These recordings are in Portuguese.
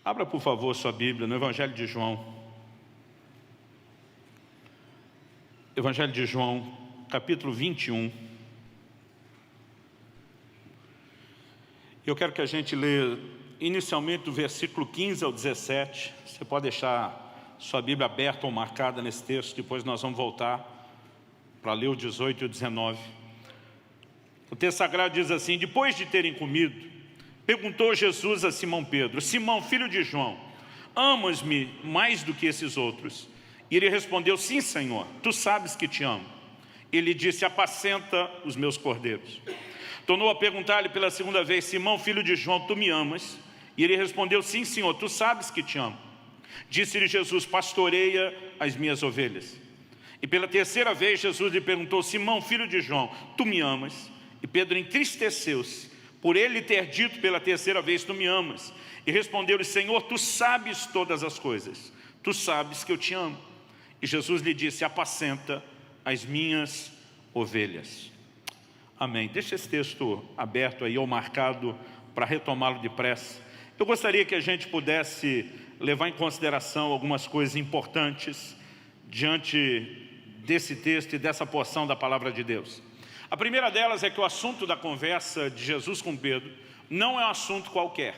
Abra, por favor, sua Bíblia no Evangelho de João. Evangelho de João, capítulo 21. Eu quero que a gente lê inicialmente do versículo 15 ao 17. Você pode deixar sua Bíblia aberta ou marcada nesse texto, depois nós vamos voltar para ler o 18 e o 19. O texto sagrado diz assim: depois de terem comido, perguntou Jesus a Simão Pedro: Simão, filho de João, amas-me mais do que esses outros? E ele respondeu: sim, Senhor, tu sabes que te amo. Ele disse: apacenta os meus cordeiros. Tornou a perguntar-lhe pela segunda vez: Simão, filho de João, tu me amas? E ele respondeu: sim, Senhor, tu sabes que te amo. Disse-lhe Jesus: pastoreia as minhas ovelhas. E pela terceira vez Jesus lhe perguntou: Simão, filho de João, tu me amas? E Pedro entristeceu-se por ele ter dito pela terceira vez: tu me amas. E respondeu-lhe: Senhor, tu sabes todas as coisas, tu sabes que eu te amo. E Jesus lhe disse: apacenta as minhas ovelhas. Amém. Deixa esse texto aberto aí ou marcado para retomá-lo depressa. Eu gostaria que a gente pudesse levar em consideração algumas coisas importantes diante desse texto e dessa porção da palavra de Deus. A primeira delas é que o assunto da conversa de Jesus com Pedro não é um assunto qualquer.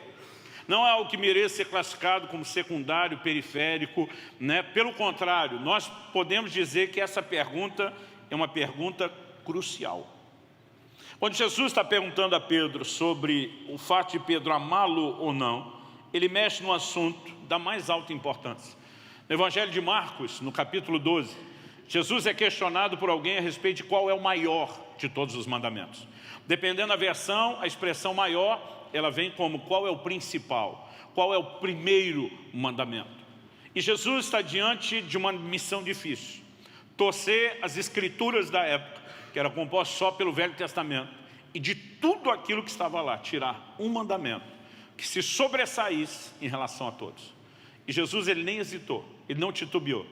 Não é algo que mereça ser classificado como secundário, periférico, né? Pelo contrário, nós podemos dizer que essa pergunta é uma pergunta crucial. Quando Jesus está perguntando a Pedro sobre o fato de Pedro amá-lo ou não, ele mexe no assunto da mais alta importância. No Evangelho de Marcos, no capítulo 12, Jesus é questionado por alguém a respeito de qual é o maior de todos os mandamentos. Dependendo da versão, a expressão maior, ela vem como qual é o principal, qual é o primeiro mandamento. E Jesus está diante de uma missão difícil: torcer as escrituras da época, que era composta só pelo Velho Testamento, e de tudo aquilo que estava lá, tirar um mandamento que se sobressaísse em relação a todos. E Jesus, ele nem hesitou, ele não titubeou.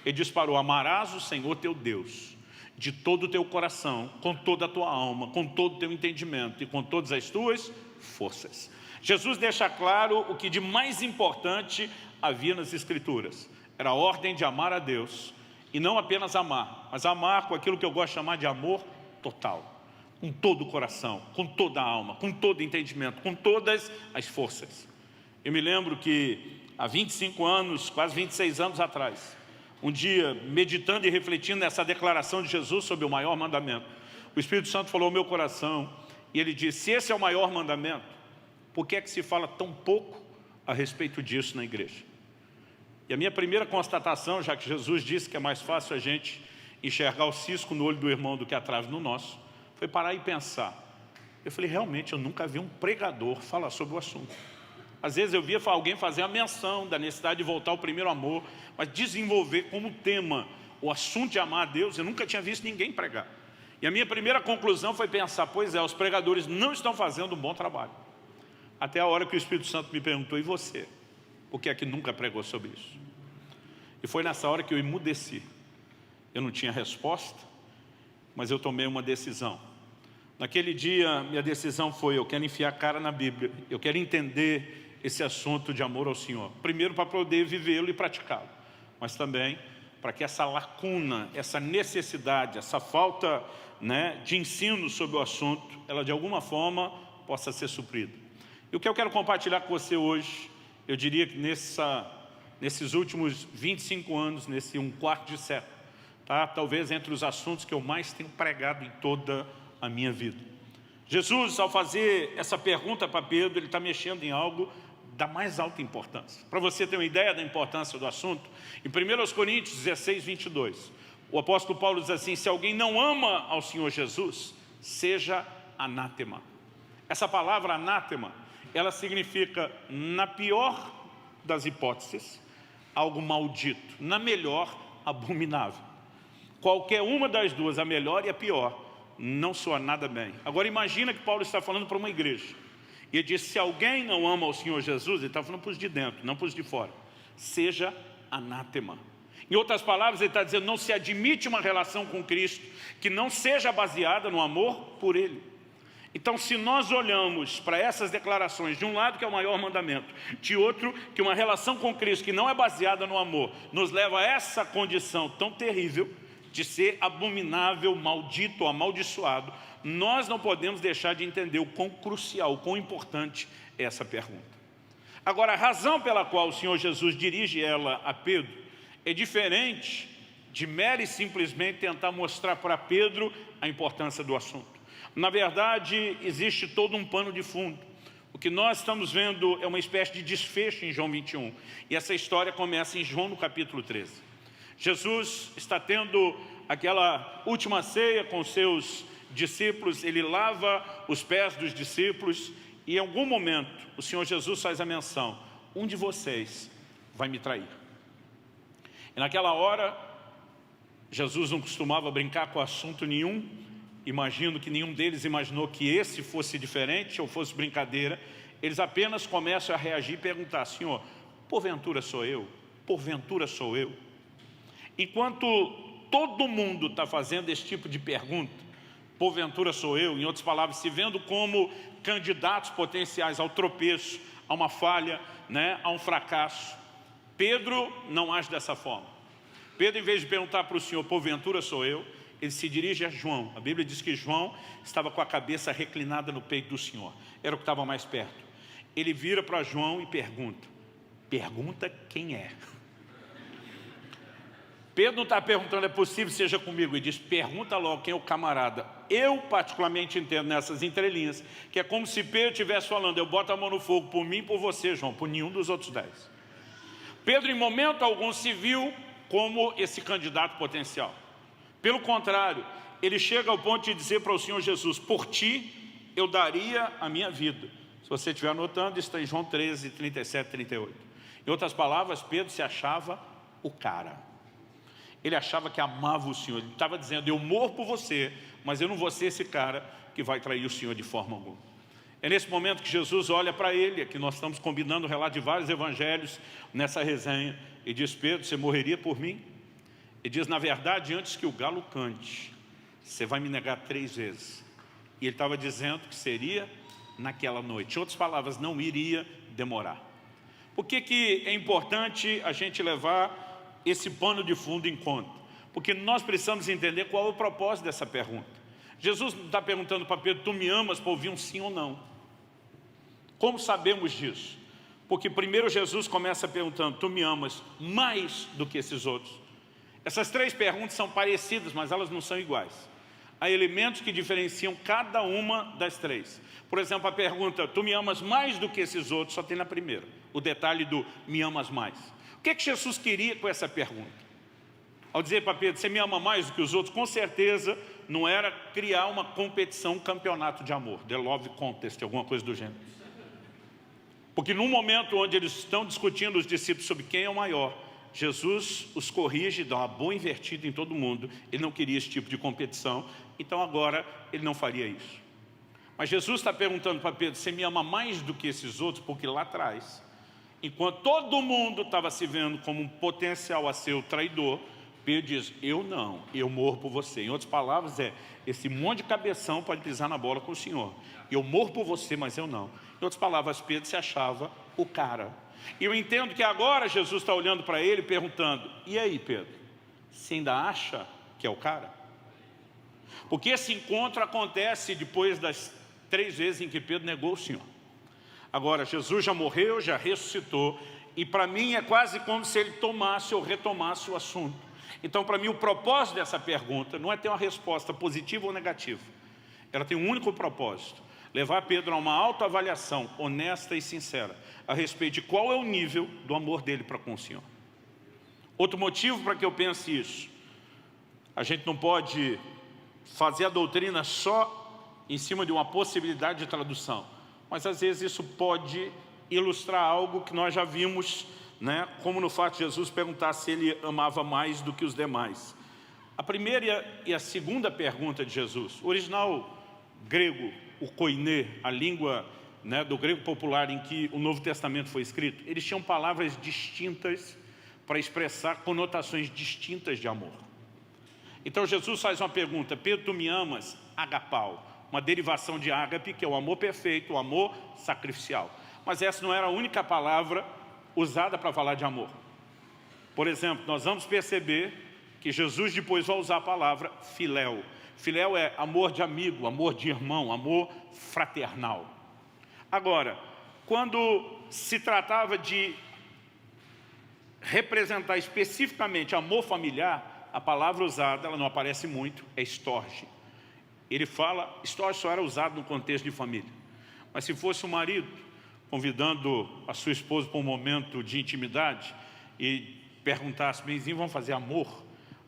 Ele disparou: amarás o Senhor teu Deus de todo o teu coração, com toda a tua alma, com todo o teu entendimento e com todas as tuas forças. Jesus deixa claro o que de mais importante havia nas Escrituras. Era a ordem de amar a Deus, e não apenas amar, mas amar com aquilo que eu gosto de chamar de amor total, com todo o coração, com toda a alma, com todo o entendimento, com todas as forças. Eu me lembro que há 25 anos, quase 26 anos atrás, um dia, meditando e refletindo nessa declaração de Jesus sobre o maior mandamento, o Espírito Santo falou ao meu coração, e ele disse: se esse é o maior mandamento, por que é que se fala tão pouco a respeito disso na igreja? E a minha primeira constatação, já que Jesus disse que é mais fácil a gente enxergar o cisco no olho do irmão do que a trave no nosso, foi parar e pensar. Eu falei: realmente, eu nunca vi um pregador falar sobre o assunto. Às vezes eu via alguém fazer a menção da necessidade de voltar ao primeiro amor, mas desenvolver como tema o assunto de amar a Deus, eu nunca tinha visto ninguém pregar. E a minha primeira conclusão foi pensar: pois é, os pregadores não estão fazendo um bom trabalho. Até a hora que o Espírito Santo me perguntou: e você? Por que é que nunca pregou sobre isso? E foi nessa hora que eu emudeci. Eu não tinha resposta, mas eu tomei uma decisão. Naquele dia, minha decisão foi: eu quero enfiar a cara na Bíblia, eu quero entender esse assunto de amor ao Senhor. Primeiro, para poder vivê-lo e praticá-lo, mas também para que essa lacuna, essa necessidade, essa falta, de ensino sobre o assunto, ela de alguma forma possa ser suprida. E o que eu quero compartilhar com você hoje, eu diria que nesses últimos 25 anos, nesse um quarto de século, talvez entre os assuntos que eu mais tenho pregado em toda a minha vida. Jesus, ao fazer essa pergunta para Pedro, ele está mexendo em algo da mais alta importância. Para você ter uma ideia da importância do assunto, em 1 Coríntios 16, 22, o apóstolo Paulo diz assim: se alguém não ama ao Senhor Jesus, seja anátema. Essa palavra anátema, ela significa, na pior das hipóteses, algo maldito, na melhor, abominável. Qualquer uma das duas, a melhor e a pior, não soa nada bem. Agora imagina que Paulo está falando para uma igreja, e ele diz: se alguém não ama o Senhor Jesus, ele está falando para os de dentro, não para os de fora, seja anátema. Em outras palavras, ele está dizendo: não se admite uma relação com Cristo que não seja baseada no amor por Ele. Então, se nós olhamos para essas declarações, de um lado que é o maior mandamento, de outro que uma relação com Cristo que não é baseada no amor, nos leva a essa condição tão terrível de ser abominável, maldito, amaldiçoado, nós não podemos deixar de entender o quão crucial, o quão importante é essa pergunta. Agora, a razão pela qual o Senhor Jesus dirige ela a Pedro é diferente de mera e simplesmente tentar mostrar para Pedro a importância do assunto. Na verdade, existe todo um pano de fundo. O que nós estamos vendo é uma espécie de desfecho em João 21. E essa história começa em João no capítulo 13. Jesus está tendo aquela última ceia com seus discípulos. Ele lava os pés dos discípulos. E em algum momento, o Senhor Jesus faz a menção: um de vocês vai me trair. E naquela hora, Jesus não costumava brincar com assunto nenhum. Imagino que nenhum deles imaginou que esse fosse diferente ou fosse brincadeira. Eles apenas começam a reagir e perguntar: Senhor, porventura sou eu? Porventura sou eu? Enquanto todo mundo está fazendo esse tipo de pergunta, porventura sou eu, em outras palavras, se vendo como candidatos potenciais ao tropeço, a uma falha, a um fracasso, Pedro não age dessa forma. Pedro, em vez de perguntar para o Senhor, porventura sou eu, ele se dirige a João. A Bíblia diz que João estava com a cabeça reclinada no peito do Senhor. Era o que estava mais perto. Ele vira para João e pergunta. Pergunta quem é. Pedro não está perguntando, é possível seja comigo. Ele diz, pergunta logo quem é o camarada. Eu particularmente entendo nessas entrelinhas, que é como se Pedro estivesse falando, eu boto a mão no fogo por mim e por você, João, por nenhum dos outros 10. Pedro, em momento algum, se viu como esse candidato potencial. Pelo contrário, ele chega ao ponto de dizer para o Senhor Jesus, por ti eu daria a minha vida. Se você estiver anotando, está em João 13, 37, 38. Em outras palavras, Pedro se achava o cara. Ele achava que amava o Senhor. Ele estava dizendo, eu morro por você, mas eu não vou ser esse cara que vai trair o Senhor de forma alguma. É nesse momento que Jesus olha para ele, aqui nós estamos combinando o relato de vários evangelhos nessa resenha, e diz, Pedro, você morreria por mim? Ele diz, na verdade, antes que o galo cante, você vai me negar 3 vezes. E ele estava dizendo que seria naquela noite. Em outras palavras, não iria demorar. Por que é importante a gente levar esse pano de fundo em conta? Porque nós precisamos entender qual é o propósito dessa pergunta. Jesus não está perguntando para Pedro, tu me amas, para ouvir um sim ou não. Como sabemos disso? Porque primeiro Jesus começa perguntando, tu me amas mais do que esses outros? Essas 3 perguntas são parecidas, mas elas não são iguais. Há elementos que diferenciam cada uma das 3. Por exemplo, a pergunta, tu me amas mais do que esses outros, só tem na primeira. O detalhe do me amas mais. O que Jesus queria com essa pergunta? Ao dizer para Pedro, você me ama mais do que os outros, com certeza não era criar uma competição, um campeonato de amor, the love contest, alguma coisa do gênero. Porque num momento onde eles estão discutindo os discípulos sobre quem é o maior, Jesus os corrige, dá uma boa invertida em todo mundo. Ele não queria esse tipo de competição, então agora ele não faria isso. Mas Jesus está perguntando para Pedro, você me ama mais do que esses outros? Porque lá atrás, enquanto todo mundo estava se vendo como um potencial a ser o traidor, Pedro diz, eu não, eu morro por você. Em outras palavras, esse monte de cabeção pode pisar na bola com o Senhor. Eu morro por você, mas eu não. Em outras palavras, Pedro se achava o cara. E eu entendo que agora Jesus está olhando para ele perguntando, e aí Pedro, você ainda acha que é o cara? Porque esse encontro acontece depois das 3 vezes em que Pedro negou o Senhor. Agora, Jesus já morreu, já ressuscitou, e para mim é quase como se ele tomasse ou retomasse o assunto. Então, para mim, o propósito dessa pergunta não é ter uma resposta positiva ou negativa. Ela tem um único propósito, levar Pedro a uma autoavaliação honesta e sincera a respeito de qual é o nível do amor dele para com o Senhor. Outro motivo para que eu pense isso, a gente não pode fazer a doutrina só em cima de uma possibilidade de tradução, mas às vezes isso pode ilustrar algo que nós já vimos, como no fato de Jesus perguntar se ele amava mais do que os demais. A primeira e a segunda pergunta de Jesus, o original grego, o koiné, a língua do grego popular em que o Novo Testamento foi escrito, eles tinham palavras distintas para expressar conotações distintas de amor. Então Jesus faz uma pergunta, Pedro, tu me amas? Agapau. uma derivação de ágape, que é o amor perfeito, o amor sacrificial. Mas essa não era a única palavra usada para falar de amor. Por exemplo, nós vamos perceber que Jesus depois vai usar a palavra filéu. Filéu é amor de amigo, amor de irmão, amor fraternal. Agora, quando se tratava de representar especificamente amor familiar, a palavra usada, ela não aparece muito, é estorge. Ele fala, estorge só era usado no contexto de família. Mas se fosse um marido convidando a sua esposa para um momento de intimidade e perguntasse, benzinho, vamos fazer amor?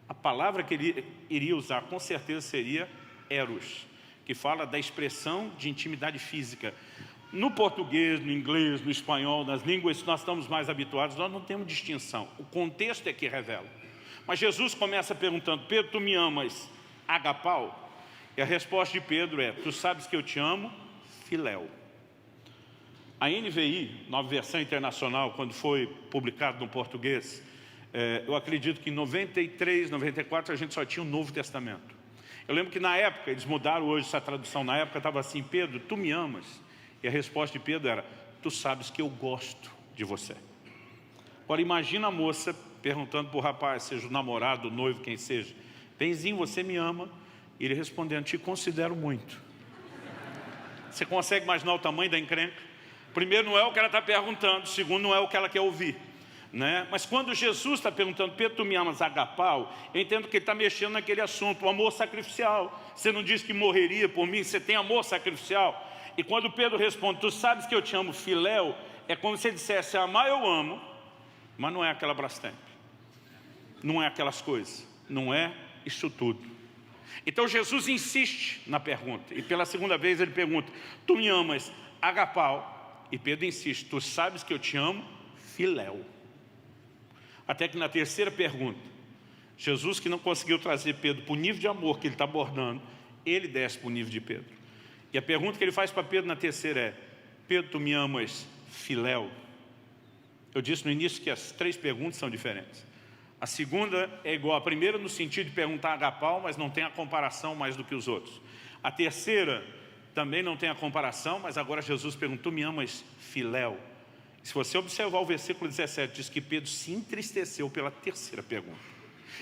A palavra que ele iria usar com certeza seria eros, que fala da expressão de intimidade física. No português, no inglês, no espanhol, nas línguas que nós estamos mais habituados, nós não temos distinção. O contexto é que revela. Mas Jesus começa perguntando, Pedro, tu me amas agapau? E a resposta de Pedro é, tu sabes que eu te amo, filéu. A NVI, Nova Versão Internacional, quando foi publicado no português, eu acredito que em 93, 94 a gente só tinha o Novo Testamento. Eu lembro que na época, eles mudaram hoje essa tradução, na época estava assim, Pedro, tu me amas? E a resposta de Pedro era, tu sabes que eu gosto de você. Agora imagina a moça perguntando para o rapaz, seja o namorado, o noivo, quem seja, benzinho, você me ama? E ele respondendo, te considero muito. Você consegue imaginar o tamanho da encrenca? Primeiro, não é o que ela está perguntando, segundo, não é o que ela quer ouvir. Né? Mas quando Jesus está perguntando, Pedro, tu me amas agapau? Eu entendo que ele está mexendo naquele assunto, o amor sacrificial. Você não disse que morreria por mim, você tem amor sacrificial? E quando Pedro responde, tu sabes que eu te amo, filéu, é como se ele dissesse, amar eu amo, mas não é aquela Brastemp. Não é aquelas coisas, não é isso tudo. Então Jesus insiste na pergunta, e pela segunda vez ele pergunta, tu me amas agapau? E Pedro insiste, tu sabes que eu te amo, filéu. Até que na terceira pergunta, Jesus, que não conseguiu trazer Pedro para o nível de amor que ele está abordando, ele desce para o nível de Pedro. E a pergunta que ele faz para Pedro na terceira é, Pedro, tu me amas filéu? Eu disse no início que as três perguntas são diferentes. A segunda é igual à primeira no sentido de perguntar agapau, mas não tem a comparação mais do que os outros. A terceira também não tem a comparação, mas agora Jesus pergunta, tu me amas filéu? Se você observar o versículo 17, diz que Pedro se entristeceu pela terceira pergunta.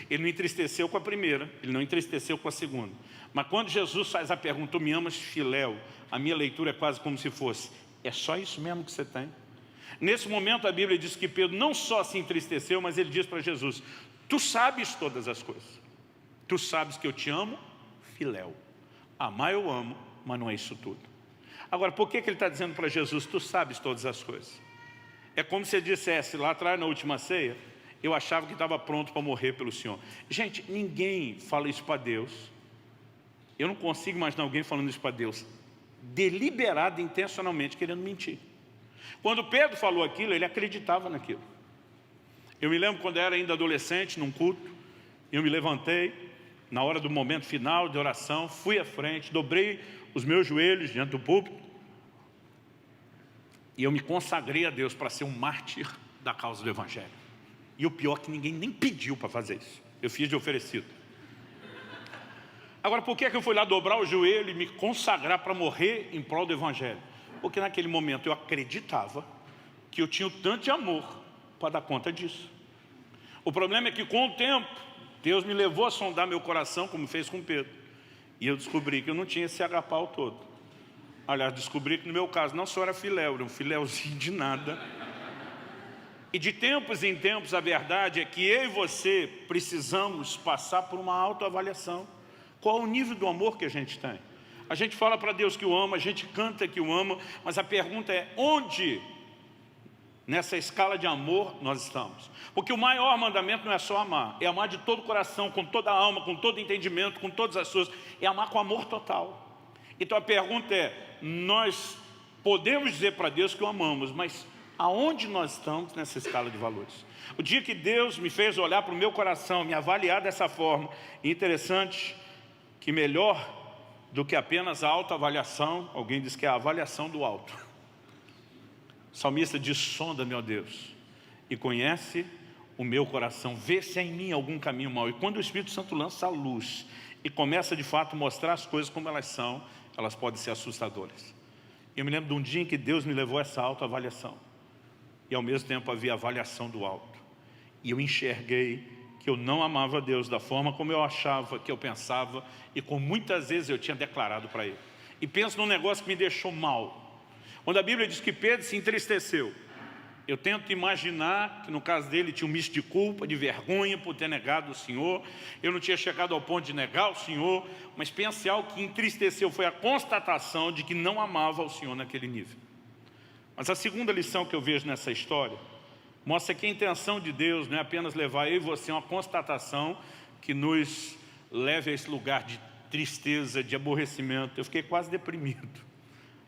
Ele não entristeceu com a primeira, ele não entristeceu com a segunda. Mas quando Jesus faz a pergunta, tu me amas filéu? A minha leitura é quase como se fosse, é só isso mesmo que você tem? Nesse momento a Bíblia diz que Pedro não só se entristeceu, mas ele diz para Jesus, tu sabes todas as coisas. Tu sabes que eu te amo, filéu. Amar eu amo, mas não é isso tudo. Agora, por que ele está dizendo para Jesus, tu sabes todas as coisas? É como se ele dissesse, lá atrás na última ceia, eu achava que estava pronto para morrer pelo Senhor. Gente, ninguém fala isso para Deus. Eu não consigo imaginar alguém falando isso para Deus, deliberado, intencionalmente, querendo mentir. Quando Pedro falou aquilo, ele acreditava naquilo. Eu me lembro quando eu era ainda adolescente, num culto, eu me levantei, na hora do momento final de oração, fui à frente, dobrei os meus joelhos diante do púlpito, e eu me consagrei a Deus para ser um mártir da causa do Evangelho. E o pior é que ninguém nem pediu para fazer isso. Eu fiz de oferecido. Agora, por que eu fui lá dobrar o joelho e me consagrar para morrer em prol do Evangelho? Porque naquele momento eu acreditava que eu tinha o tanto de amor para dar conta disso. O problema é que com o tempo, Deus me levou a sondar meu coração, como fez com Pedro. E eu descobri que eu não tinha esse agapau todo. Aliás, descobri que no meu caso não só era filéu, era um filéuzinho de nada. E de tempos em tempos, a verdade é que eu e você precisamos passar por uma autoavaliação. Qual o nível do amor que a gente tem? A gente fala para Deus que o ama, a gente canta que o ama, mas a pergunta é, onde nessa escala de amor nós estamos? Porque o maior mandamento não é só amar, é amar de todo o coração, com toda a alma, com todo o entendimento, com todas as suas, é amar com amor total. Então a pergunta é, nós podemos dizer para Deus que o amamos, mas aonde nós estamos nessa escala de valores? O dia que Deus me fez olhar para o meu coração, me avaliar dessa forma, interessante que melhor do que apenas a autoavaliação, alguém diz que é a avaliação do alto. O salmista diz, sonda-me, ó Deus, e conhece o meu coração, vê se há em mim algum caminho mau. E quando o Espírito Santo lança a luz e começa de fato a mostrar as coisas como elas são, elas podem ser assustadoras. Eu me lembro de um dia em que Deus me levou a essa autoavaliação. E ao mesmo tempo havia avaliação do alto. E eu enxerguei que eu não amava Deus da forma como eu achava, que eu pensava, e como muitas vezes eu tinha declarado para Ele. E penso num negócio que me deixou mal. Quando a Bíblia diz que Pedro se entristeceu, eu tento imaginar que no caso dele tinha um misto de culpa, de vergonha por ter negado o Senhor. Eu não tinha chegado ao ponto de negar o Senhor, mas pense algo que entristeceu, foi a constatação de que não amava o Senhor naquele nível. Mas a segunda lição que eu vejo nessa história mostra que a intenção de Deus não é apenas levar eu e você a uma constatação que nos leve a esse lugar de tristeza, de aborrecimento. Eu fiquei quase deprimido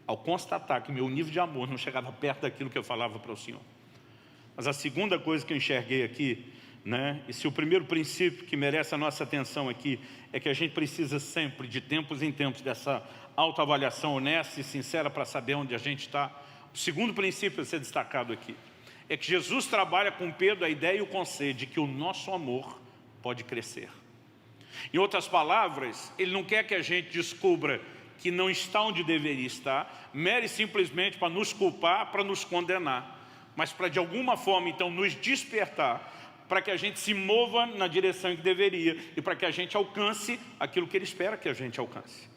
ao constatar que meu nível de amor não chegava perto daquilo que eu falava para o Senhor. Mas a segunda coisa que eu enxerguei aqui, e se o primeiro princípio que merece a nossa atenção aqui é que a gente precisa sempre, de tempos em tempos, dessa autoavaliação honesta e sincera para saber onde a gente está. O segundo princípio a ser destacado aqui é que Jesus trabalha com Pedro a ideia e o conceito de que o nosso amor pode crescer. Em outras palavras, Ele não quer que a gente descubra que não está onde deveria estar, mere simplesmente para nos culpar, para nos condenar, mas para de alguma forma então nos despertar, para que a gente se mova na direção em que deveria e para que a gente alcance aquilo que Ele espera que a gente alcance.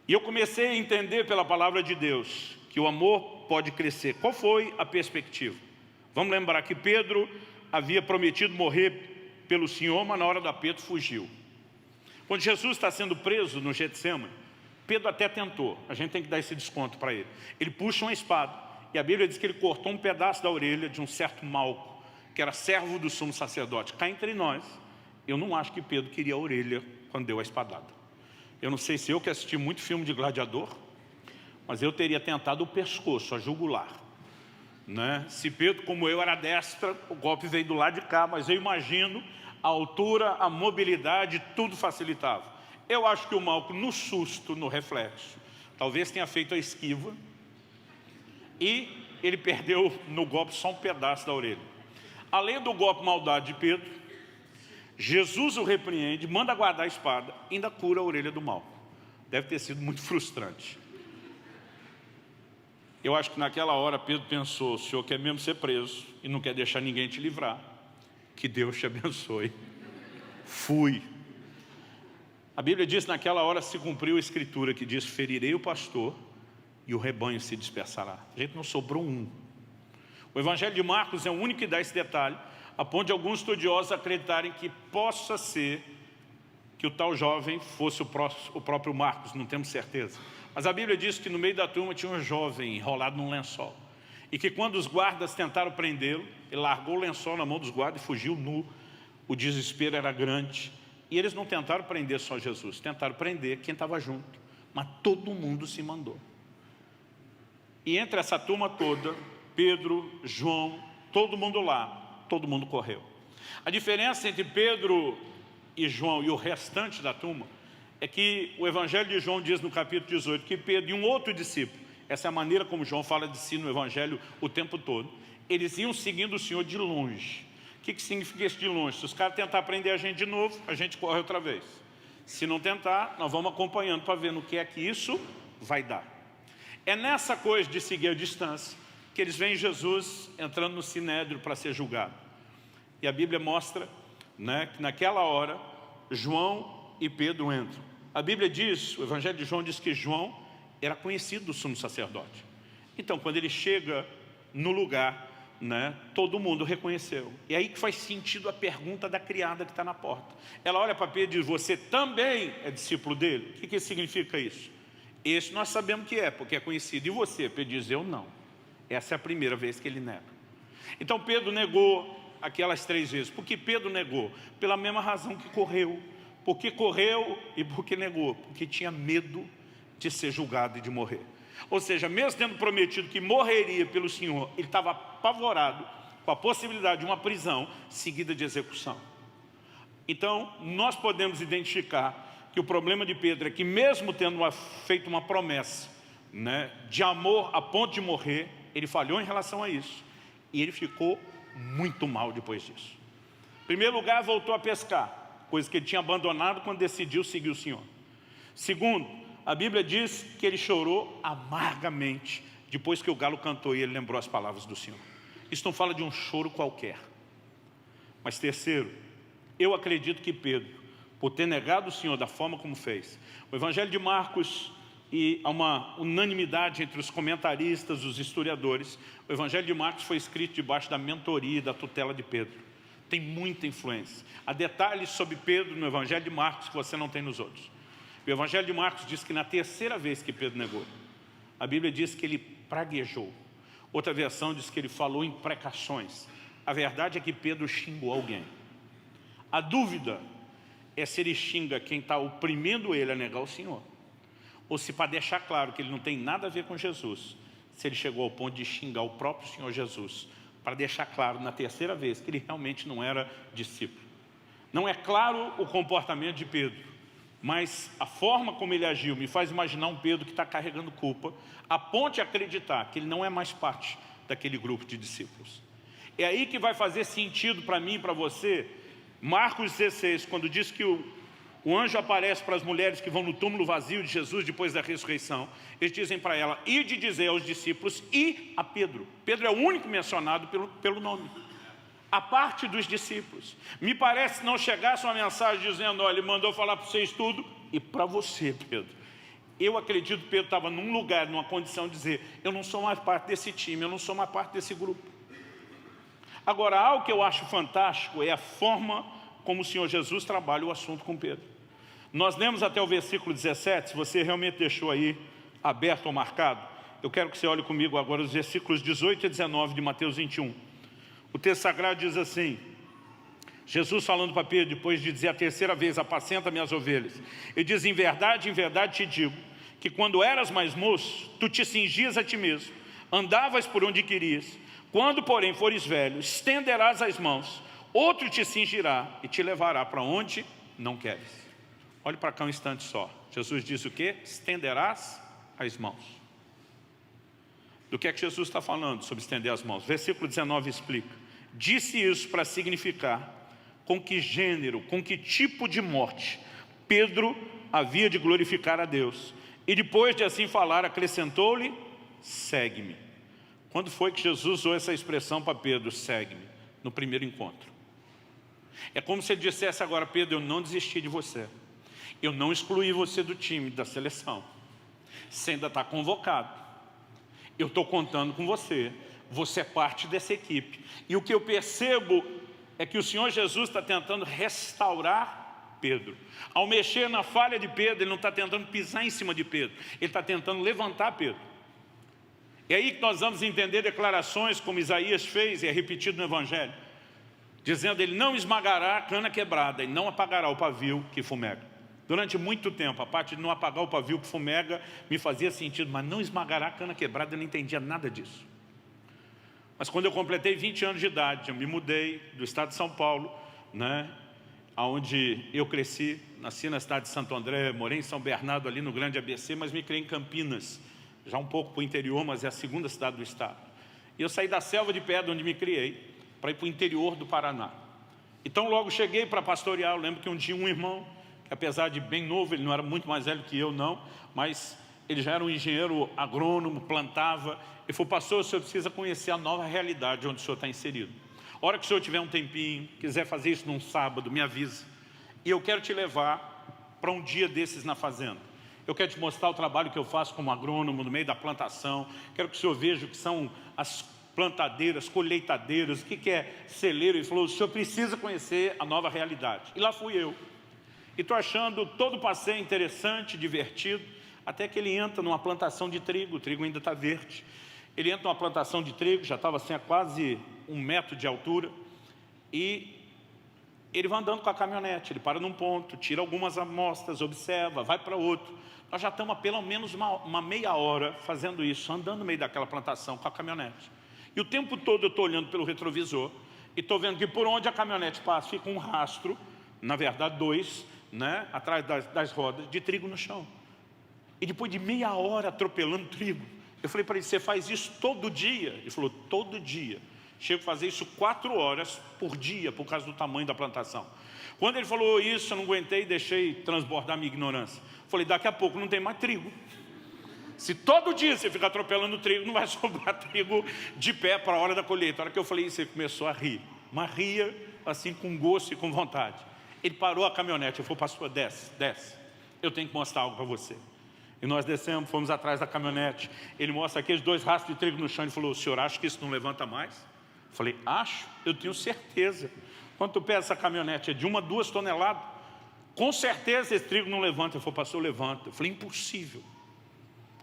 E eu comecei a entender pela palavra de Deus que o amor pode crescer. Qual foi a perspectiva? Vamos lembrar que Pedro havia prometido morrer pelo Senhor, mas na hora do aperto fugiu. Quando Jesus está sendo preso no Getsêmani, Pedro até tentou, a gente tem que dar esse desconto para ele. Ele puxa uma espada, e a Bíblia diz que ele cortou um pedaço da orelha de um certo Malco, que era servo do sumo sacerdote. Cá entre nós, eu não acho que Pedro queria a orelha quando deu a espadada. Eu não sei se eu que assisti muito filme de gladiador, mas eu teria tentado o pescoço, a jugular. Se Pedro, como eu, era destra, o golpe veio do lado de cá, mas eu imagino a altura, a mobilidade, tudo facilitava. Eu acho que o Malco, no susto, no reflexo, talvez tenha feito a esquiva e ele perdeu no golpe só um pedaço da orelha. Além do golpe maldade de Pedro, Jesus o repreende, manda guardar a espada e ainda cura a orelha do Malco. Deve ter sido muito frustrante. Eu acho que naquela hora Pedro pensou: o senhor quer mesmo ser preso e não quer deixar ninguém te livrar. Que Deus te abençoe. Fui. A Bíblia diz: naquela hora se cumpriu a escritura que diz: ferirei o pastor e o rebanho se dispersará. A gente não sobrou um. O Evangelho de Marcos é o único que dá esse detalhe, a ponto de alguns estudiosos acreditarem que possa ser que o tal jovem fosse o próprio Marcos, não temos certeza. Mas a Bíblia diz que no meio da turma tinha um jovem enrolado num lençol. E que quando os guardas tentaram prendê-lo, ele largou o lençol na mão dos guardas e fugiu nu. O desespero era grande. E eles não tentaram prender só Jesus, tentaram prender quem estava junto. Mas todo mundo se mandou. E entre essa turma toda, Pedro, João, todo mundo lá, todo mundo correu. A diferença entre Pedro e João e o restante da turma é que o Evangelho de João diz no capítulo 18 que Pedro e um outro discípulo, essa é a maneira como João fala de si no Evangelho o tempo todo, eles iam seguindo o Senhor de longe. O que significa isso de longe? Se os caras tentar prender a gente de novo, a gente corre outra vez. Se não tentar, nós vamos acompanhando para ver no que é que isso vai dar. É nessa coisa de seguir a distância que eles veem Jesus entrando no Sinédrio para ser julgado. E a Bíblia mostra, que naquela hora, João e Pedro entram. A Bíblia diz, o Evangelho de João diz que João era conhecido do sumo sacerdote. Então, quando ele chega no lugar, todo mundo reconheceu. E aí que faz sentido a pergunta da criada que está na porta. Ela olha para Pedro e diz: você também é discípulo dele? O que significa isso? Esse nós sabemos que é, porque é conhecido. E você? Pedro diz: eu não. Essa é a primeira vez que ele nega. Então Pedro negou aquelas 3 vezes. Por que Pedro negou? Pela mesma razão que correu. Porque correu e porque negou. Porque tinha medo de ser julgado e de morrer. Ou seja, mesmo tendo prometido que morreria pelo Senhor, ele estava apavorado com a possibilidade de uma prisão seguida de execução. Então, nós podemos identificar que o problema de Pedro é que mesmo tendo feito uma promessa de amor a ponto de morrer, ele falhou em relação a isso. E ele ficou muito mal depois disso. Em primeiro lugar, voltou a pescar, coisa que ele tinha abandonado quando decidiu seguir o Senhor. Segundo, A Bíblia diz que ele chorou amargamente, depois que o galo cantou e ele lembrou as palavras do Senhor. Isso não fala de um choro qualquer. Mas terceiro, eu acredito que Pedro, por ter negado o Senhor da forma como fez, o Evangelho de Marcos, e há uma unanimidade entre os comentaristas, os historiadores, o Evangelho de Marcos foi escrito debaixo da mentoria e da tutela de Pedro. Tem muita influência. Há detalhes sobre Pedro no Evangelho de Marcos que você não tem nos outros. O Evangelho de Marcos diz que na terceira vez que Pedro negou, a Bíblia diz que ele praguejou. Outra versão diz que ele falou em precações. A verdade é que Pedro xingou alguém. A dúvida é se ele xinga quem está oprimindo ele a negar o Senhor, ou se, para deixar claro que ele não tem nada a ver com Jesus, se ele chegou ao ponto de xingar o próprio Senhor Jesus, para deixar claro na terceira vez que ele realmente não era discípulo. Não é claro o comportamento de Pedro, mas a forma como ele agiu me faz imaginar um Pedro que está carregando culpa, a ponto de acreditar que ele não é mais parte daquele grupo de discípulos. É aí que vai fazer sentido para mim e para você, Marcos 16, quando diz que o anjo aparece para as mulheres que vão no túmulo vazio de Jesus depois da ressurreição. Eles dizem para ela, ide dizer aos discípulos e a Pedro. Pedro é o único mencionado pelo nome. A parte dos discípulos. Me parece que não chegasse uma mensagem dizendo, olha, ele mandou falar para vocês tudo e para você, Pedro. Eu acredito que Pedro estava num lugar, numa condição de dizer, eu não sou mais parte desse time, eu não sou mais parte desse grupo. Agora, algo que eu acho fantástico é a forma como o Senhor Jesus trabalha o assunto com Pedro. Nós lemos até o versículo 17, se você realmente deixou aí aberto ou marcado, eu quero que você olhe comigo agora os versículos 18 e 19 de Mateus 21. O texto sagrado diz assim, Jesus falando para Pedro, depois de dizer a terceira vez, apacenta minhas ovelhas, ele diz, em verdade te digo, que quando eras mais moço, tu te cingias a ti mesmo, andavas por onde querias, quando porém fores velho, estenderás as mãos, outro te cingirá e te levará para onde não queres. Olhe para cá um instante só. Jesus diz o quê? Estenderás as mãos. Do que é que Jesus está falando sobre estender as mãos? Versículo 19 explica. Disse isso para significar com que gênero, com que tipo de morte Pedro havia de glorificar a Deus. E depois de assim falar, acrescentou-lhe, segue-me. Quando foi que Jesus usou essa expressão para Pedro, segue-me? No primeiro encontro. É como se ele dissesse agora, Pedro, eu não desisti de você. Eu não excluí você do time, da seleção. Você ainda está convocado. Eu estou contando com você. Você é parte dessa equipe. E o que eu percebo é que o Senhor Jesus está tentando restaurar Pedro. Ao mexer na falha de Pedro, ele não está tentando pisar em cima de Pedro. Ele está tentando levantar Pedro. É aí que nós vamos entender declarações como Isaías fez e é repetido no Evangelho. Dizendo, ele não esmagará a cana quebrada e não apagará o pavio que fumega. Durante muito tempo, a parte de não apagar o pavio que fumega me fazia sentido, mas não esmagará a cana quebrada, eu não entendia nada disso. Mas quando eu completei 20 anos de idade, eu me mudei do estado de São Paulo, onde eu cresci, nasci na cidade de Santo André, morei em São Bernardo, ali no Grande ABC, mas me criei em Campinas, já um pouco para o interior, mas é a segunda cidade do estado. E eu saí da selva de pedra onde me criei, para ir para o interior do Paraná. Então logo cheguei para pastorear, eu lembro que um dia um irmão, que apesar de bem novo, ele não era muito mais velho que eu não, mas ele já era um engenheiro agrônomo, plantava, ele falou, pastor, o senhor precisa conhecer a nova realidade onde o senhor está inserido. A hora que o senhor tiver um tempinho, quiser fazer isso num sábado, me avisa. E eu quero te levar para um dia desses na fazenda. Eu quero te mostrar o trabalho que eu faço como agrônomo no meio da plantação. Quero que o senhor veja o que são as plantadeiras, colheitadeiras, o que é celeiro. Ele falou, o senhor precisa conhecer a nova realidade. E lá fui eu. E estou achando todo o passeio interessante, divertido, até que ele entra numa plantação de trigo, o trigo ainda está verde. Ele entra numa plantação de trigo, já estava assim a quase 1 metro de altura, e ele vai andando com a caminhonete, ele para num ponto, tira algumas amostras, observa, vai para outro. Nós já estamos há pelo menos uma meia hora fazendo isso, andando no meio daquela plantação com a caminhonete. E o tempo todo eu estou olhando pelo retrovisor e estou vendo que por onde a caminhonete passa fica um rastro, na verdade 2, atrás das rodas, de trigo no chão. E depois de meia hora atropelando trigo, eu falei para ele, você faz isso todo dia? Ele falou, todo dia. Chego a fazer isso 4 horas por dia, por causa do tamanho da plantação. Quando ele falou isso, eu não aguentei e deixei transbordar minha ignorância. Falei, daqui a pouco não tem mais trigo. Se todo dia você ficar atropelando o trigo, não vai sobrar trigo de pé para a hora da colheita. A hora que eu falei isso, ele começou a rir. Mas ria assim com gosto e com vontade. Ele parou a caminhonete, eu falei, pastor, desce, desce. Eu tenho que mostrar algo para você. E nós descemos, fomos atrás da caminhonete. Ele mostra aqueles 2 rastros de trigo no chão. Ele falou, o senhor acha que isso não levanta mais? Eu falei, acho, eu tenho certeza. Quanto pesa essa caminhonete? É de 1 a 2 toneladas. Com certeza esse trigo não levanta. Ele falou, pastor, levanta. Eu falei, impossível.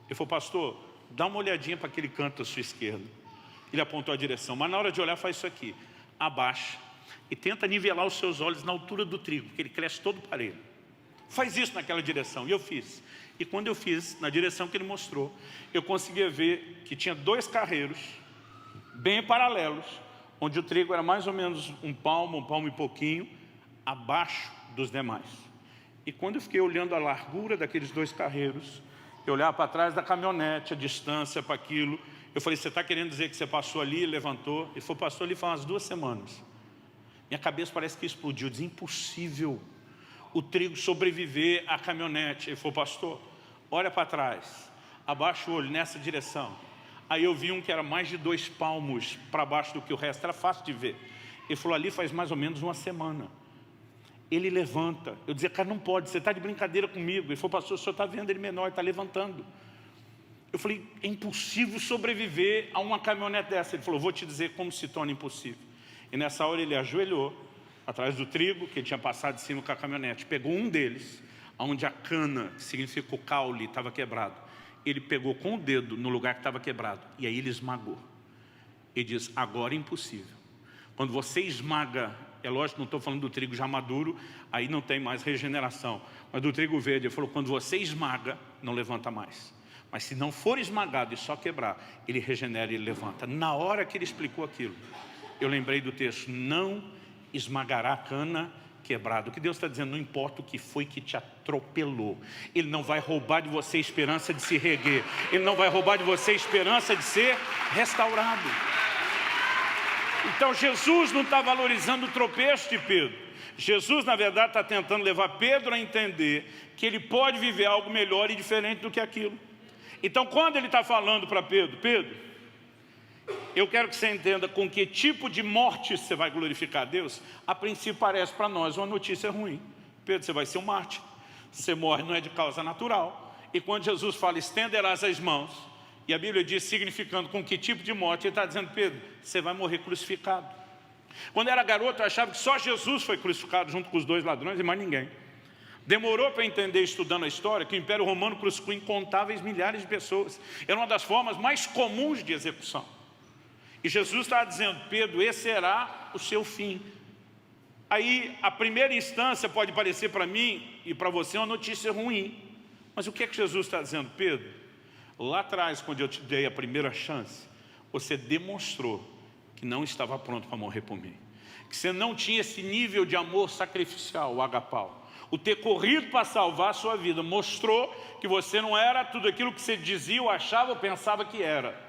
Ele falou, pastor, dá uma olhadinha para aquele canto à sua esquerda. Ele apontou a direção, mas na hora de olhar faz isso aqui. Abaixa e tenta nivelar os seus olhos na altura do trigo, que ele cresce todo parelho. Faz isso naquela direção. E eu fiz. E quando eu fiz, na direção que ele mostrou, eu conseguia ver que tinha 2 carreiros, bem paralelos, onde o trigo era mais ou menos um palmo e pouquinho, abaixo dos demais. E quando eu fiquei olhando a largura daqueles 2 carreiros, eu olhava para trás da caminhonete, a distância para aquilo, eu falei, você está querendo dizer que você passou ali e levantou? Ele falou, passou ali faz umas 2 semanas. Minha cabeça parece que explodiu, eu disse, impossível o trigo sobreviver à caminhonete. Ele falou, pastor, olha para trás, abaixa o olho nessa direção. Aí eu vi um que era mais de 2 palmos para baixo do que o resto, era fácil de ver. Ele falou, ali faz mais ou menos 1 semana. Ele levanta. Eu dizia, cara, não pode, você está de brincadeira comigo. Ele falou, pastor, o senhor está vendo ele menor, está levantando. Eu falei, é impossível sobreviver a uma caminhonete dessa. Ele falou, vou te dizer como se torna impossível. E nessa hora ele ajoelhou, atrás do trigo, que ele tinha passado de cima com a caminhonete. Pegou um deles, onde a cana, que significa o caule, estava quebrado. Ele pegou com o dedo no lugar que estava quebrado. E aí ele esmagou. Ele diz, agora é impossível. Quando você esmaga, é lógico, não estou falando do trigo já maduro, aí não tem mais regeneração. Mas do trigo verde, ele falou, quando você esmaga, não levanta mais. Mas se não for esmagado e só quebrar, ele regenera e ele levanta. Na hora que ele explicou aquilo, eu lembrei do texto, não esmagará a cana quebrada. O que Deus está dizendo, não importa o que foi que te atropelou. Ele não vai roubar de você a esperança de se reerguer. Ele não vai roubar de você a esperança de ser restaurado. Então Jesus não está valorizando o tropeço de Pedro. Jesus, na verdade, está tentando levar Pedro a entender que ele pode viver algo melhor e diferente do que aquilo. Então, quando ele está falando para Pedro, Pedro, eu quero que você entenda com que tipo de morte você vai glorificar a Deus. A princípio parece para nós uma notícia ruim. Pedro, você vai ser um mártir. Você morre não é de causa natural. E quando Jesus fala, estenderás as mãos, e a Bíblia diz, significando com que tipo de morte, ele está dizendo, Pedro, você vai morrer crucificado. Quando era garoto, eu achava que só Jesus foi crucificado junto com os 2 ladrões e mais ninguém. Demorou para entender, estudando a história, que o Império Romano crucificou incontáveis milhares de pessoas. Era uma das formas mais comuns de execução. E Jesus estava dizendo, Pedro, esse será o seu fim. Aí, a primeira instância pode parecer para mim e para você uma notícia ruim. Mas o que é que Jesus está dizendo? Pedro, lá atrás, quando eu te dei a primeira chance, você demonstrou que não estava pronto para morrer por mim. Que você não tinha esse nível de amor sacrificial, o agapau. O ter corrido para salvar a sua vida mostrou que você não era tudo aquilo que você dizia, ou achava, ou pensava que era.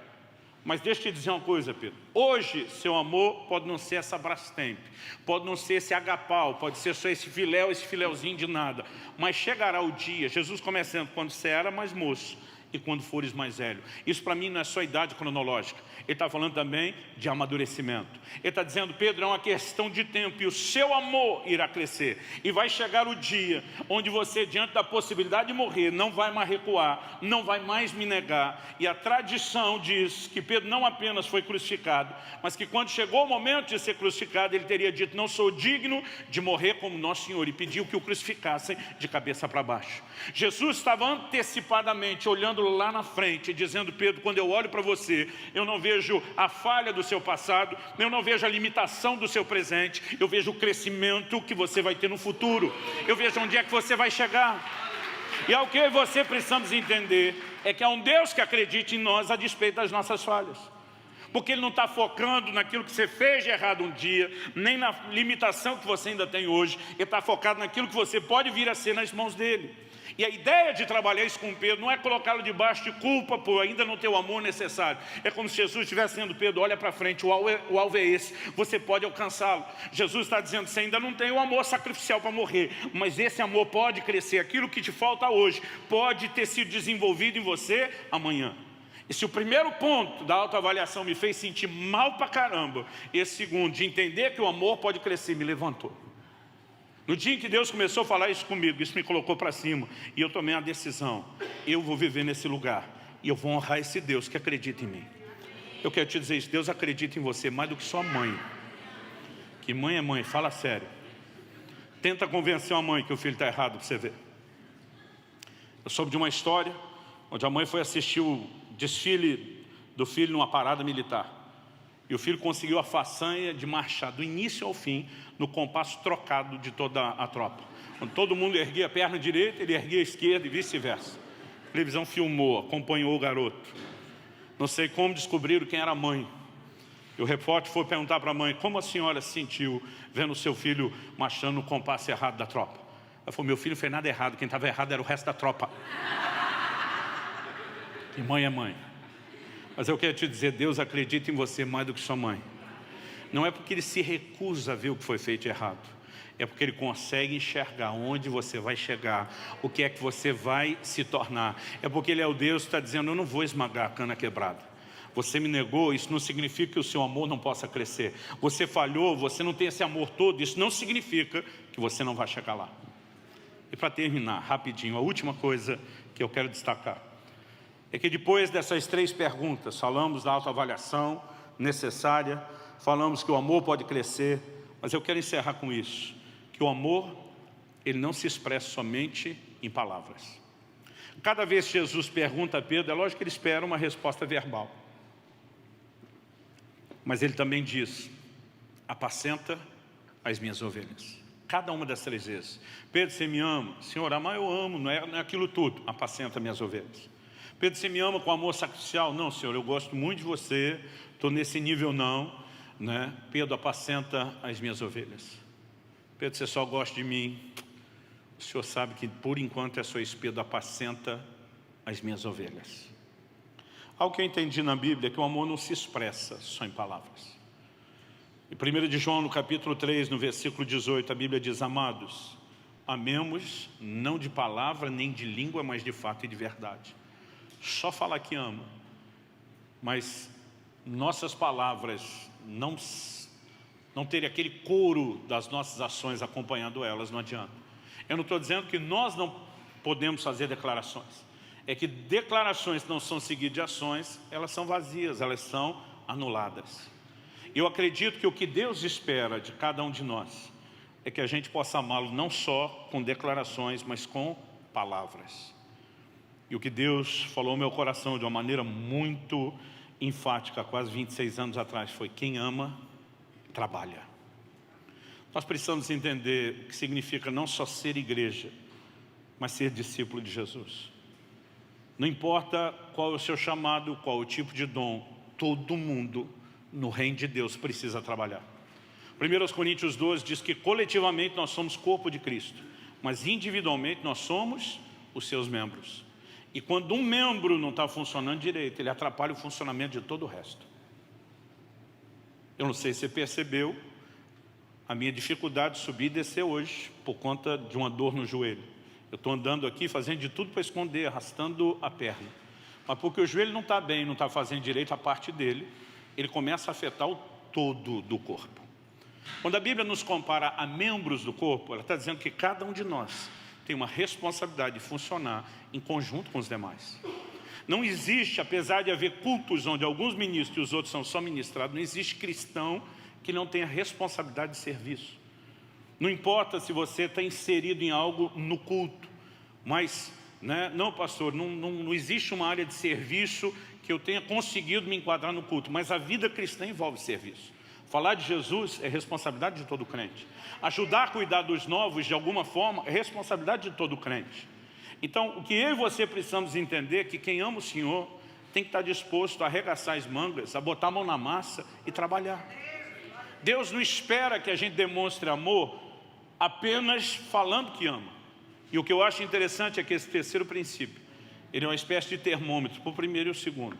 Mas deixa eu te dizer uma coisa, Pedro. Hoje, seu amor pode não ser essa Brastemp, pode não ser esse agapau, pode ser só esse filé, esse filéuzinho de nada. Mas chegará o dia, Jesus começando, quando você era mais moço e quando fores mais velho. Isso para mim não é só idade cronológica. Ele está falando também de amadurecimento. Ele está dizendo, Pedro, é uma questão de tempo e o seu amor irá crescer. E vai chegar o dia onde você, diante da possibilidade de morrer, não vai mais recuar, não vai mais me negar. E a tradição diz que Pedro não apenas foi crucificado, mas que quando chegou o momento de ser crucificado, ele teria dito, não sou digno de morrer como nosso Senhor, e pediu que o crucificassem de cabeça para baixo. Jesus estava antecipadamente olhando lá na frente, dizendo, Pedro, quando eu olho para você, eu não vejo a falha do seu passado, eu não vejo a limitação do seu presente, eu vejo o crescimento que você vai ter no futuro, eu vejo onde é que você vai chegar. E o que você precisamos entender é que há um Deus que acredita em nós a despeito das nossas falhas. Porque Ele não está focando naquilo que você fez de errado um dia, nem na limitação que você ainda tem hoje. Ele está focado naquilo que você pode vir a ser nas mãos dEle. E a ideia de trabalhar isso com Pedro não é colocá-lo debaixo de culpa por ainda não ter o amor necessário. É como se Jesus estivesse dizendo: Pedro, olha para frente, o alvo é esse, você pode alcançá-lo. Jesus está dizendo: você ainda não tem o amor sacrificial para morrer, mas esse amor pode crescer. Aquilo que te falta hoje pode ter sido desenvolvido em você amanhã. E se o primeiro ponto da autoavaliação me fez sentir mal pra caramba, esse segundo, de entender que o amor pode crescer, me levantou. No dia em que Deus começou a falar isso comigo, isso me colocou para cima. E eu tomei uma decisão: eu vou viver nesse lugar e eu vou honrar esse Deus que acredita em mim. Eu quero te dizer isso: Deus acredita em você mais do que sua mãe. Que mãe é mãe, fala sério. Tenta convencer uma mãe que o filho está errado para você ver. Eu soube de uma história onde a mãe foi assistir o desfile do filho numa parada militar. E o filho conseguiu a façanha de marchar do início ao fim no compasso trocado de toda a tropa. Quando todo mundo erguia a perna direita, ele erguia a esquerda e vice-versa. A televisão filmou, acompanhou o garoto. Não sei como descobriram quem era a mãe. E o repórter foi perguntar para a mãe: como a senhora se sentiu vendo o seu filho marchando no compasso errado da tropa? Ela falou: meu filho não fez nada errado, quem estava errado era o resto da tropa. E mãe é mãe. Mas eu quero te dizer: Deus acredita em você mais do que sua mãe. Não é porque Ele se recusa a ver o que foi feito errado. É porque Ele consegue enxergar onde você vai chegar, o que é que você vai se tornar. É porque Ele é o Deus que está dizendo: eu não vou esmagar a cana quebrada. Você me negou, isso não significa que o seu amor não possa crescer. Você falhou, você não tem esse amor todo, isso não significa que você não vai chegar lá. E para terminar, rapidinho, a última coisa que eu quero destacar é que depois dessas 3 perguntas, falamos da autoavaliação necessária, falamos que o amor pode crescer, mas eu quero encerrar com isso, que o amor, ele não se expressa somente em palavras. Cada vez que Jesus pergunta a Pedro, é lógico que ele espera uma resposta verbal. Mas ele também diz: apacenta as minhas ovelhas. Cada uma das 3 vezes. Pedro, você me ama? Senhor, amar eu amo, não é aquilo tudo. Apacenta minhas ovelhas. Pedro, você me ama com amor sacrificial? Não, Senhor, eu gosto muito de você, estou nesse nível não, né? Pedro, apacenta as minhas ovelhas. Pedro, você só gosta de mim? O Senhor sabe que por enquanto é só isso. Pedro, apacenta as minhas ovelhas. Algo que eu entendi na Bíblia é que o amor não se expressa só em palavras. Em 1 de João, no capítulo 3, no versículo 18, a Bíblia diz: amados, amemos não de palavra nem de língua, mas de fato e de verdade. Só falar que ama, mas nossas palavras não terem aquele coro das nossas ações acompanhando elas, não adianta. Eu não estou dizendo que nós não podemos fazer declarações. É que declarações que não são seguidas de ações, elas são vazias, elas são anuladas. Eu acredito que o que Deus espera de cada um de nós é que a gente possa amá-lo não só com declarações, mas com palavras. E o que Deus falou ao meu coração de uma maneira muito enfática, há quase 26 anos atrás, foi: quem ama, trabalha. Nós precisamos entender o que significa não só ser igreja, mas ser discípulo de Jesus. Não importa qual é o seu chamado, qual é o tipo de dom, todo mundo no reino de Deus precisa trabalhar. 1 Coríntios 12 diz que coletivamente nós somos corpo de Cristo, mas individualmente nós somos os seus membros. E quando um membro não está funcionando direito, ele atrapalha o funcionamento de todo o resto. Eu não sei se você percebeu a minha dificuldade de subir e descer hoje por conta de uma dor no joelho. Eu estou andando aqui fazendo de tudo para esconder, arrastando a perna. Mas porque o joelho não está bem, não está fazendo direito a parte dele, ele começa a afetar o todo do corpo. Quando a Bíblia nos compara a membros do corpo, ela está dizendo que cada um de nós tem uma responsabilidade de funcionar em conjunto com os demais. Não existe, apesar de haver cultos onde alguns ministros e os outros são só ministrados, não existe cristão que não tenha responsabilidade de serviço. Não importa se você está inserido em algo no culto, mas, não, pastor, não existe uma área de serviço que eu tenha conseguido me enquadrar no culto, mas a vida cristã envolve serviço. Falar de Jesus é responsabilidade de todo crente. Ajudar a cuidar dos novos, de alguma forma, é responsabilidade de todo crente. Então, o que eu e você precisamos entender é que quem ama o Senhor tem que estar disposto a arregaçar as mangas, a botar a mão na massa e trabalhar. Deus não espera que a gente demonstre amor apenas falando que ama. E o que eu acho interessante é que esse terceiro princípio, ele é uma espécie de termômetro para o primeiro e o segundo.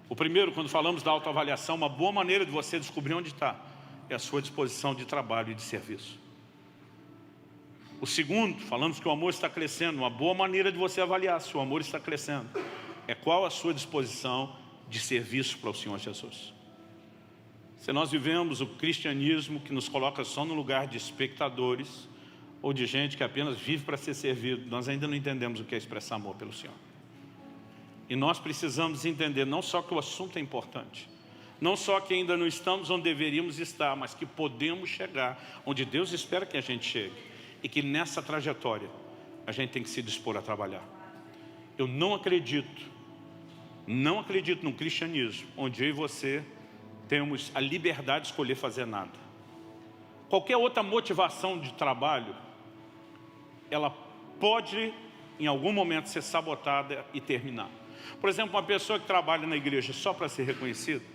O primeiro, quando falamos da autoavaliação, uma boa maneira de você descobrir onde está é a sua disposição de trabalho e de serviço. O segundo, falamos que o amor está crescendo, uma boa maneira de você avaliar se o amor está crescendo é qual a sua disposição de serviço para o Senhor Jesus. Se nós vivemos o cristianismo que nos coloca só no lugar de espectadores ou de gente que apenas vive para ser servido, nós ainda não entendemos o que é expressar amor pelo Senhor. E nós precisamos entender não só que o assunto é importante, não só que ainda não estamos onde deveríamos estar, mas que podemos chegar onde Deus espera que a gente chegue. E que nessa trajetória a gente tem que se dispor a trabalhar. Eu não acredito no cristianismo onde eu e você temos a liberdade de escolher fazer nada. Qualquer outra motivação de trabalho, ela pode em algum momento ser sabotada e terminar. Por exemplo, uma pessoa que trabalha na igreja só para ser reconhecida,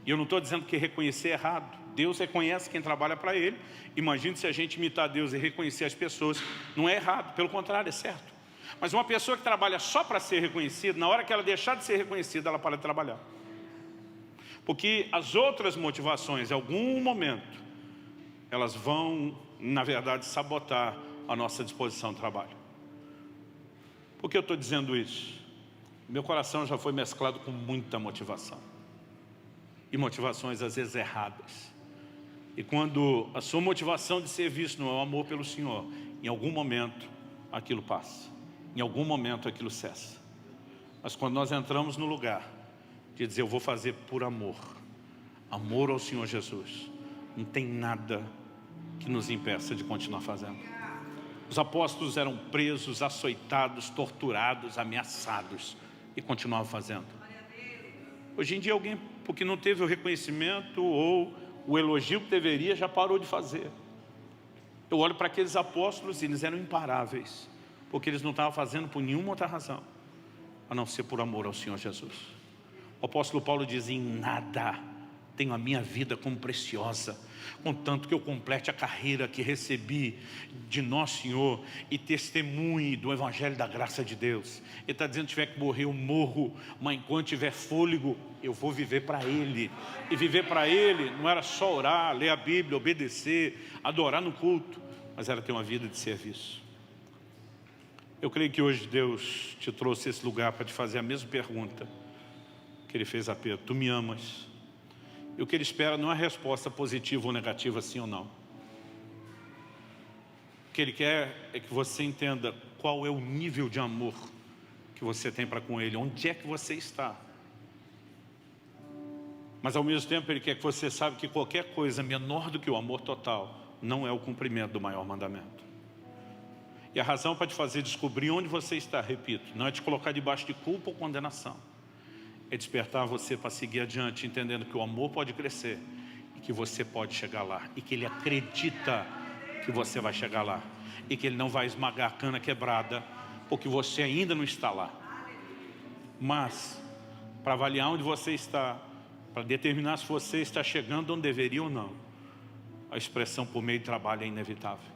e eu não estou dizendo que reconhecer é errado. Deus reconhece quem trabalha para Ele. Imagine se a gente imitar Deus e reconhecer as pessoas. Não é errado, pelo contrário, é certo. Mas uma pessoa que trabalha só para ser reconhecida, na hora que ela deixar de ser reconhecida, ela para de trabalhar. Porque as outras motivações, em algum momento, elas vão, na verdade, sabotar a nossa disposição de trabalho. Por que eu estou dizendo isso? Meu coração já foi mesclado com muita motivação. E motivações às vezes erradas. E quando a sua motivação de serviço não é o amor pelo Senhor, em algum momento aquilo passa. Em algum momento aquilo cessa. Mas quando nós entramos no lugar de dizer eu vou fazer por amor, amor ao Senhor Jesus, não tem nada que nos impeça de continuar fazendo. Os apóstolos eram presos, açoitados, torturados, ameaçados e continuavam fazendo. Hoje em dia alguém, porque não teve o reconhecimento ou o elogio que deveria, já parou de fazer. Eu olho para aqueles apóstolos e eles eram imparáveis, porque eles não estavam fazendo por nenhuma outra razão, a não ser por amor ao Senhor Jesus. O apóstolo Paulo diz, em nada tenho a minha vida como preciosa, contanto que eu complete a carreira que recebi de nosso Senhor e testemunhe do Evangelho da graça de Deus. Ele está dizendo, tiver que morrer eu morro, mas enquanto tiver fôlego, eu vou viver para Ele. E viver para Ele não era só orar, ler a Bíblia, obedecer, adorar no culto, mas era ter uma vida de serviço. Eu creio que hoje Deus te trouxe esse lugar para te fazer a mesma pergunta que Ele fez a Pedro. Tu me amas? E o que Ele espera não é resposta positiva ou negativa, sim ou não. O que Ele quer é que você entenda qual é o nível de amor que você tem para com Ele, onde é que você está. Mas ao mesmo tempo Ele quer que você saiba que qualquer coisa menor do que o amor total não é o cumprimento do maior mandamento. E a razão para te fazer descobrir onde você está, repito, não é te colocar debaixo de culpa ou condenação. É despertar você para seguir adiante, entendendo que o amor pode crescer e que você pode chegar lá. E que Ele acredita que você vai chegar lá. E que Ele não vai esmagar a cana quebrada, porque você ainda não está lá. Mas, para avaliar onde você está, para determinar se você está chegando onde deveria ou não, a expressão por meio de trabalho é inevitável.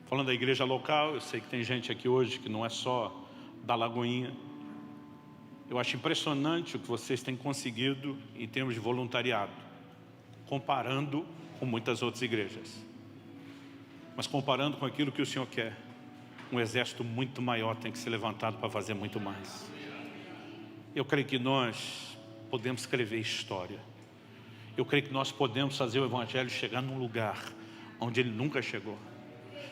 Falando da igreja local, eu sei que tem gente aqui hoje que não é só da Lagoinha. Eu acho impressionante o que vocês têm conseguido em termos de voluntariado, comparando com muitas outras igrejas. Mas comparando com aquilo que o Senhor quer, um exército muito maior tem que ser levantado para fazer muito mais. Eu creio que nós podemos escrever história. Eu creio que nós podemos fazer o Evangelho chegar num lugar onde ele nunca chegou.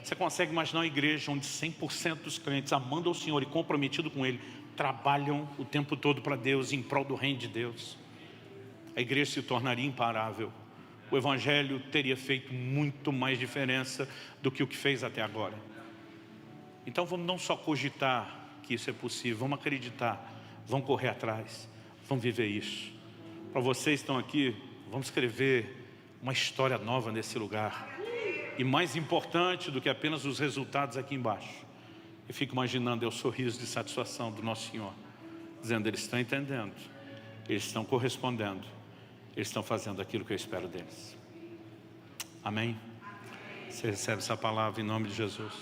Você consegue imaginar uma igreja onde 100% dos crentes, amando ao Senhor e comprometido com Ele, trabalham o tempo todo para Deus, em prol do reino de Deus? A igreja se tornaria imparável. O Evangelho teria feito muito mais diferença do que o que fez até agora. Então vamos não só cogitar que isso é possível, vamos acreditar, vamos correr atrás, vamos viver isso. Para vocês que estão aqui, vamos escrever uma história nova nesse lugar. E mais importante do que apenas os resultados aqui embaixo, eu fico imaginando o sorriso de satisfação do nosso Senhor, dizendo, eles estão entendendo, eles estão correspondendo, eles estão fazendo aquilo que eu espero deles. Amém? Você recebe essa palavra em nome de Jesus.